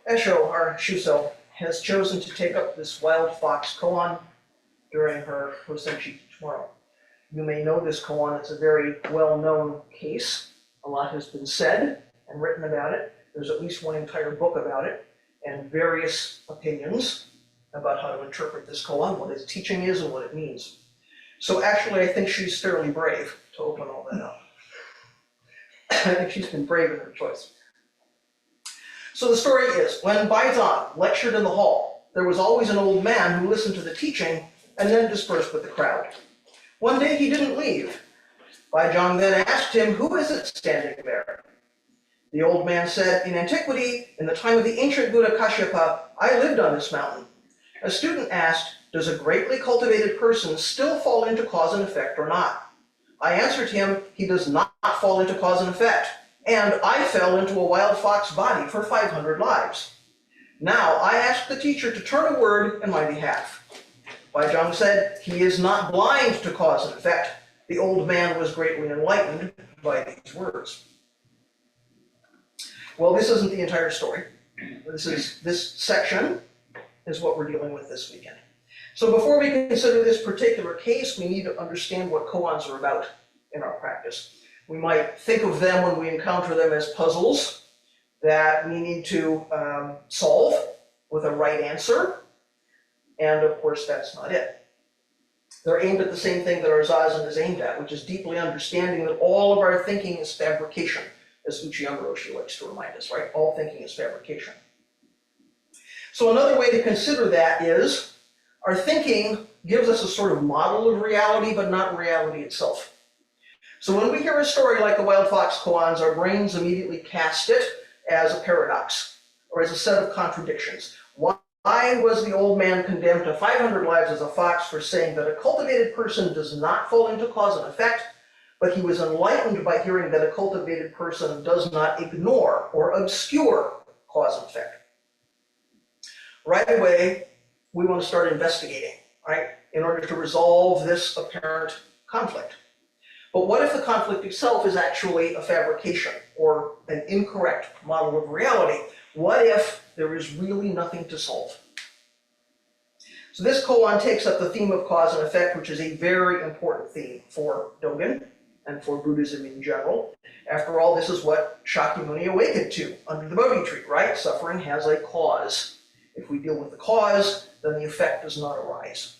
Esho, our shuso, has chosen to take up this wild fox koan during her hossenshiki tomorrow. You may know this koan. It's a very well-known case. A lot has been said and written about it. There's at least one entire book about it, and various opinions about how to interpret this koan, what its teaching is, and what it means. So actually, I think she's fairly brave to open all that up. I think she's been brave in her choice. So the story is, when Baizhang lectured in the hall, there was always an old man who listened to the teaching and then dispersed with the crowd. One day he didn't leave. Baizhang then asked him, "Who is it standing there?" The old man said, "In antiquity, in the time of the ancient Buddha Kashyapa, I lived on this mountain." A student asked, "Does a greatly cultivated person still fall into cause and effect or not?" I answered him, "He does not fall into cause and effect, and I fell into a wild fox body for 500 lives. Now I ask the teacher to turn a word in my behalf." Baizhang said, "He is not blind to cause and effect." The old man was greatly enlightened by these words. Well, this isn't the entire story. This section is what we're dealing with this weekend. So before we consider this particular case, we need to understand what koans are about in our practice. We might think of them when we encounter them as puzzles that we need to solve with a right answer, and of course that's not it. They're aimed at the same thing that our zazen is aimed at, which is deeply understanding that all of our thinking is fabrication, as Uchiyama Roshi likes to remind us, right? All thinking is fabrication. So another way to consider that is, our thinking gives us a sort of model of reality, but not reality itself. So when we hear a story like the Wild Fox koans, our brains immediately cast it as a paradox, or as a set of contradictions. Why was the old man condemned to 500 lives as a fox for saying that a cultivated person does not fall into cause and effect, but he was enlightened by hearing that a cultivated person does not ignore or obscure cause and effect? Right away, we want to start investigating, right, in order to resolve this apparent conflict. But what if the conflict itself is actually a fabrication or an incorrect model of reality? What if there is really nothing to solve? So this koan takes up the theme of cause and effect, which is a very important theme for Dogen and for Buddhism in general. After all, this is what Shakyamuni awakened to under the Bodhi tree, right? Suffering has a cause. If we deal with the cause, then the effect does not arise.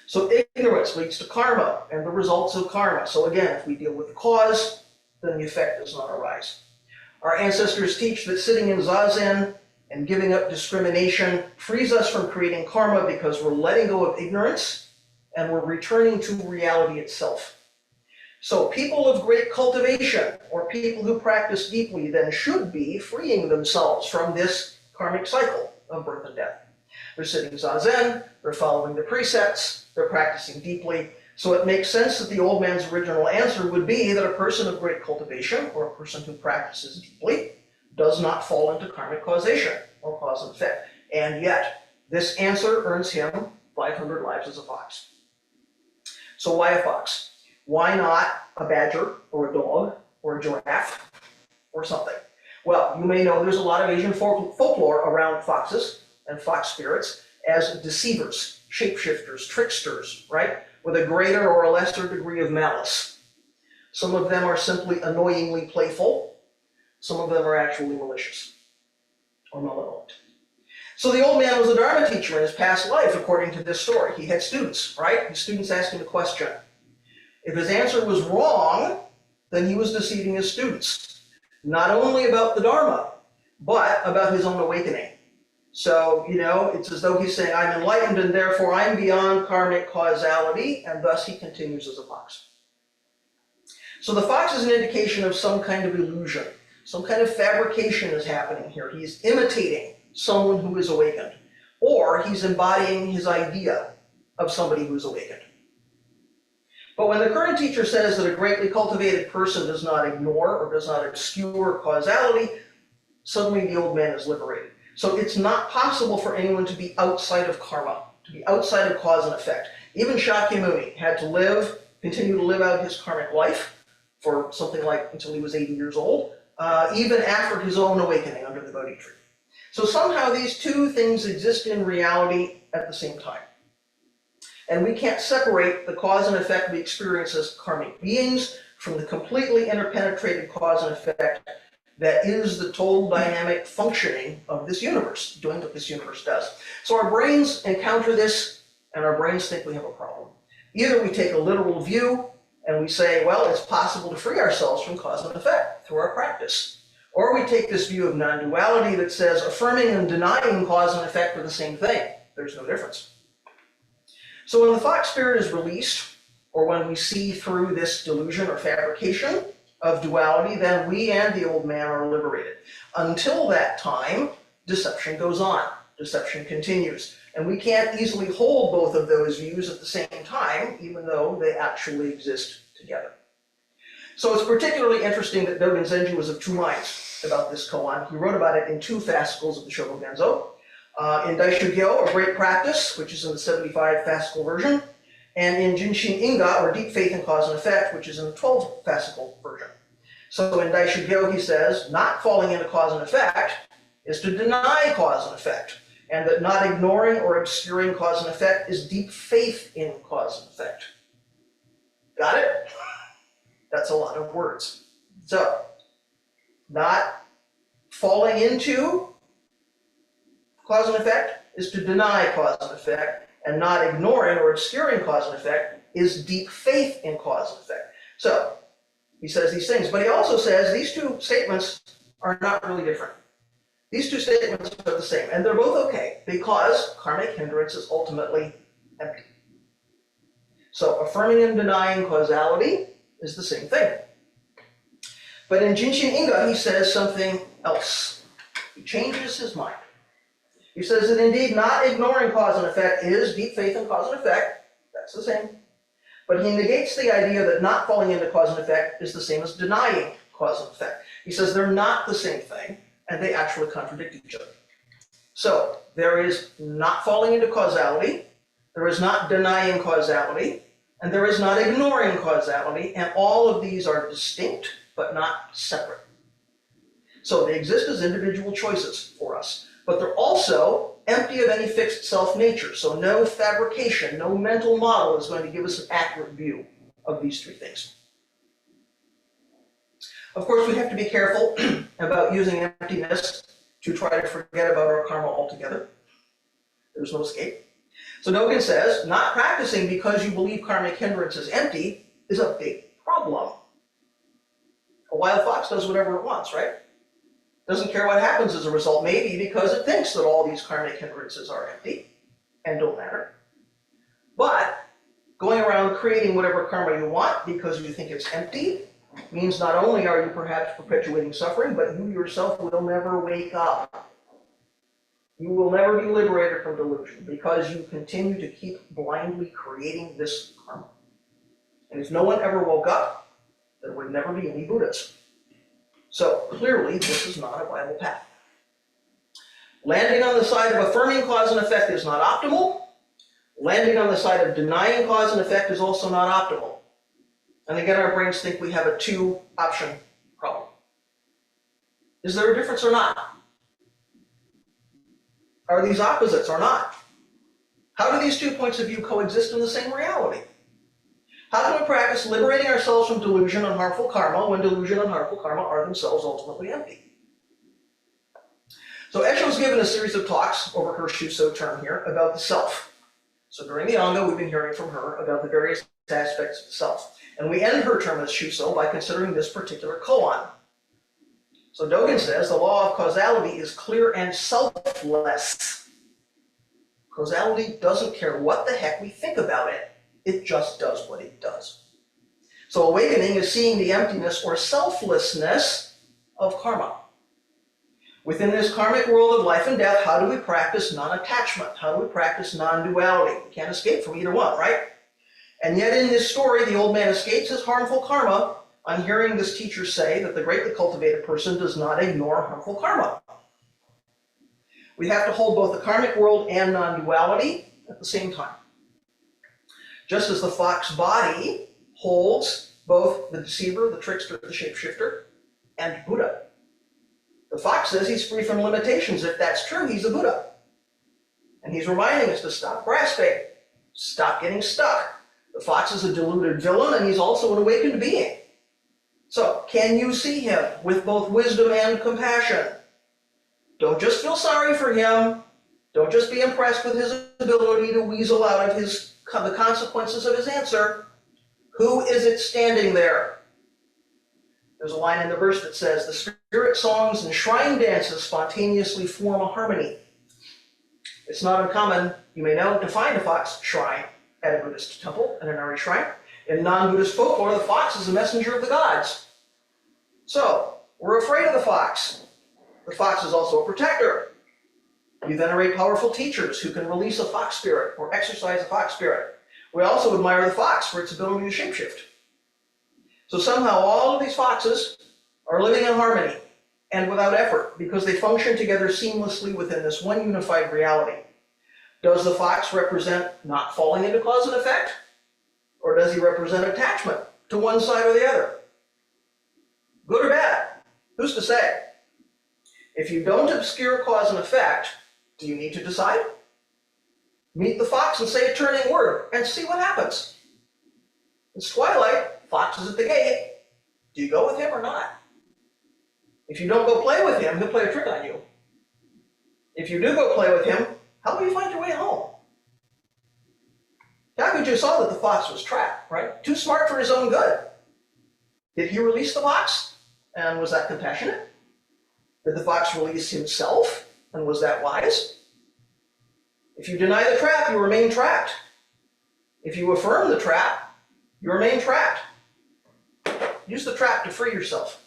So ignorance leads to karma and the results of karma. So again, if we deal with the cause, then the effect does not arise. Our ancestors teach that sitting in zazen and giving up discrimination frees us from creating karma because we're letting go of ignorance and we're returning to reality itself. So people of great cultivation, or people who practice deeply, then should be freeing themselves from this karmic cycle of birth and death. They're sitting zazen, they're following the precepts, they're practicing deeply. So it makes sense that the old man's original answer would be that a person of great cultivation, or a person who practices deeply, does not fall into karmic causation or cause and effect. And yet, this answer earns him 500 lives as a fox. So why a fox? Why not a badger, or a dog, or a giraffe, or something? Well, you may know there's a lot of Asian folklore around foxes and fox spirits as deceivers, shapeshifters, tricksters, right? With a greater or a lesser degree of malice. Some of them are simply annoyingly playful. Some of them are actually malicious or malevolent. So the old man was a dharma teacher in his past life, according to this story. He had students, right? His students asked him a question. If his answer was wrong, then he was deceiving his students, not only about the dharma, but about his own awakening. So, it's as though he's saying, I'm enlightened and therefore I'm beyond karmic causality, and thus he continues as a fox. So the fox is an indication of some kind of illusion. Some kind of fabrication is happening here. He's imitating someone who is awakened, or he's embodying his idea of somebody who is awakened. But when the current teacher says that a greatly cultivated person does not ignore or does not obscure causality, suddenly the old man is liberated. So it's not possible for anyone to be outside of karma, to be outside of cause and effect. Even Shakyamuni had to continue to live out his karmic life for something like until he was 80 years old, even after his own awakening under the Bodhi tree. So somehow these two things exist in reality at the same time. And we can't separate the cause and effect we experience as karmic beings from the completely interpenetrated cause and effect that is the total dynamic functioning of this universe, doing what this universe does. So our brains encounter this, and our brains think we have a problem. Either we take a literal view, and we say, well, it's possible to free ourselves from cause and effect through our practice. Or we take this view of non-duality that says affirming and denying cause and effect are the same thing. There's no difference. So when the fox spirit is released, or when we see through this delusion or fabrication of duality, then we and the old man are liberated. Until that time, deception goes on. Deception continues. And we can't easily hold both of those views at the same time, even though they actually exist together. So it's particularly interesting that Dogen Zenji was of two minds about this koan. He wrote about it in two fascicles of the Shogo Genzo. In Daishu Gyo, a great practice, which is in the 75 fascicle version, and in Jinshin Inga, or Deep Faith in Cause and Effect, which is in the 12 fascicle version. So in Daishu Gyo, he says, not falling into cause and effect is to deny cause and effect, and that not ignoring or obscuring cause and effect is deep faith in cause and effect. Got it? That's a lot of words. So, not falling into cause and effect is to deny cause and effect, and not ignoring or obscuring cause and effect is deep faith in cause and effect. So, he says these things, but he also says these two statements are not really different. These two statements are the same, and they're both okay, because karmic hindrance is ultimately empty. So affirming and denying causality is the same thing. But in Jinshin Inga, he says something else. He changes his mind. He says that indeed not ignoring cause and effect is deep faith in cause and effect. That's the same. But he negates the idea that not falling into cause and effect is the same as denying cause and effect. He says they're not the same thing, and they actually contradict each other. So there is not falling into causality, there is not denying causality, and there is not ignoring causality, and all of these are distinct but not separate. So they exist as individual choices for us, but they're also empty of any fixed self-nature. So no fabrication, no mental model is going to give us an accurate view of these three things. Of course, we have to be careful about using emptiness to try to forget about our karma altogether. There's no escape. So Dogen says, not practicing because you believe karmic hindrance is empty is a big problem. A wild fox does whatever it wants, right? Doesn't care what happens as a result, maybe because it thinks that all these karmic hindrances are empty and don't matter. But going around creating whatever karma you want because you think it's empty means not only are you perhaps perpetuating suffering, but you yourself will never wake up. You will never be liberated from delusion because you continue to keep blindly creating this karma. And if no one ever woke up, there would never be any Buddhas. So clearly, this is not a viable path. Landing on the side of affirming cause and effect is not optimal. Landing on the side of denying cause and effect is also not optimal. And again, our brains think we have a two-option problem. Is there a difference or not? Are these opposites or not? How do these two points of view coexist in the same reality? How can we practice liberating ourselves from delusion and harmful karma when delusion and harmful karma are themselves ultimately empty? So Esho's given a series of talks over her shuso term here about the self. So during the ango, we've been hearing from her about the various aspects of the self. And we end her term as shuso by considering this particular koan. So Dogen says the law of causality is clear and selfless. Causality doesn't care what the heck we think about it. It just does what it does. So awakening is seeing the emptiness or selflessness of karma. Within this karmic world of life and death, how do we practice non-attachment? How do we practice non-duality? We can't escape from either one, right? And yet in this story, the old man escapes his harmful karma on hearing this teacher say that the greatly cultivated person does not ignore harmful karma. We have to hold both the karmic world and non-duality at the same time. Just as the fox body holds both the deceiver, the trickster, the shapeshifter, and Buddha. The fox says he's free from limitations. If that's true, he's a Buddha. And he's reminding us to stop grasping, stop getting stuck. The fox is a deluded villain, and he's also an awakened being. So, can you see him with both wisdom and compassion? Don't just feel sorry for him. Don't just be impressed with his ability to weasel out of the consequences of his answer. Who is it standing there? There's a line in the verse that says, the spirit songs and shrine dances spontaneously form a harmony. It's not uncommon, you may know, to find a fox shrine at a Buddhist temple, at an Ari shrine. In non-Buddhist folklore, the fox is a messenger of the gods. So, we're afraid of the fox. The fox is also a protector. We venerate powerful teachers who can release a fox spirit or exercise a fox spirit. We also admire the fox for its ability to shapeshift. So somehow all of these foxes are living in harmony and without effort because they function together seamlessly within this one unified reality. Does the fox represent not falling into cause and effect? Or does he represent attachment to one side or the other? Good or bad? Who's to say? If you don't obscure cause and effect, do you need to decide? Meet the fox and say a turning word and see what happens. It's twilight, fox is at the gate. Do you go with him or not? If you don't go play with him, he'll play a trick on you. If you do go play with him, how will you find your way home? Takuju saw that the fox was trapped, right? Too smart for his own good. Did he release the fox? And was that compassionate? Did the fox release himself? And was that wise? If you deny the trap, you remain trapped. If you affirm the trap, you remain trapped. Use the trap to free yourself.